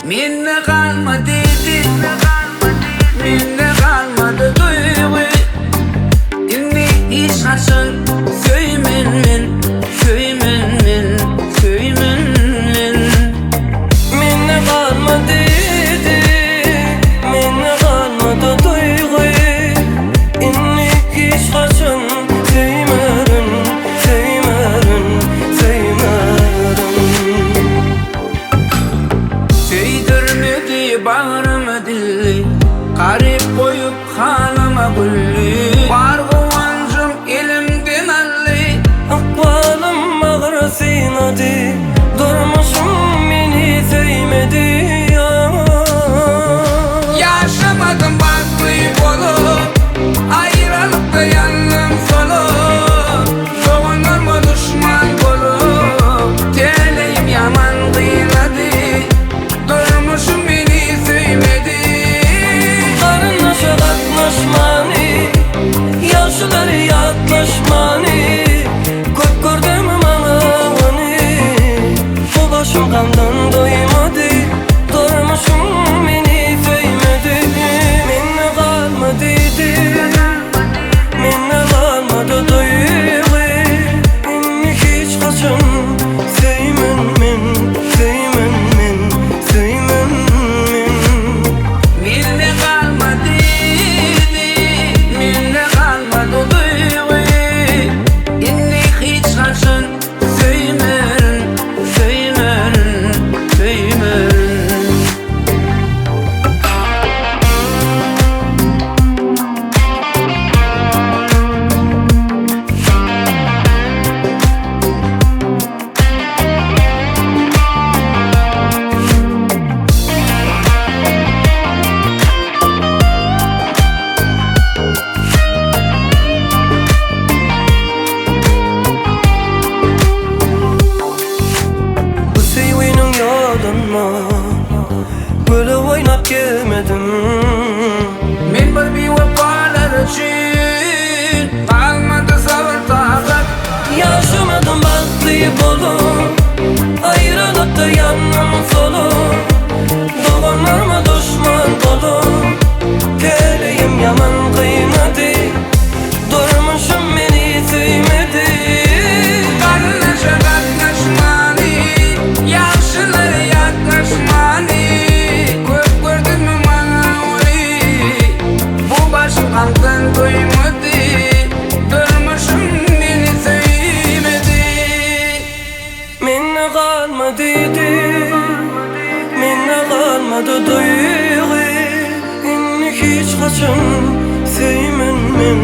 Minne kalmadı dedi, minne kalmadı duygu. İnni hiç açın söymen men, söymen men, söymen men. Minne kalmadı dedi, minne kalmadı duygu. İnni hiç açın söymerin, söymerin, söymerin. Söydürmedi bağrıma dilli, garip koyup halıma gülli. Var kıvancım elimden alli, Akbalım ağır sinadı, durmuşum beni sevmedi ya. yaşamadım bakmayıp olup, ayrılıkta yandım solu. Doğunlarıma düşman olup, teleyim yaman kıyladı. Durmuşum beni sevmedi. Karınlaşa katlaşmani, yaşları yaklaşmani. Köp gördüm manavani, bu başım kandan doymadı. Durmuşum beni sevmedi. Minne kalmadı dedi, minne kalmadı duygu. İnni hiç kaçın sevmen men, sevmen men, sevmen men. Minne kalmadı dedi, minne kalmadı duygu. İnni hiç kaçın söylemeyin, söylemeyin, söylemeyin. Bu sevginin yoluna böyle oynap gelmedim. Men bir vefalar için kalmadı sabır takat. Yaşamadım baklayıp olup, ayrılıkta yandım solu. Doğanlarıma düşman olup, teleyim yaman kıymadı. Durmuşum beni sevmedi. Karınlaşa katlaşmani, yaşlıları yaklaşmani. Köp gördüm mü manavani, bu başım kandan doymadı. Durmuşum beni sevmedi. Minne kalmadı dedi, minne kalmadı duygu. İnni hiç kaçın sevmen men,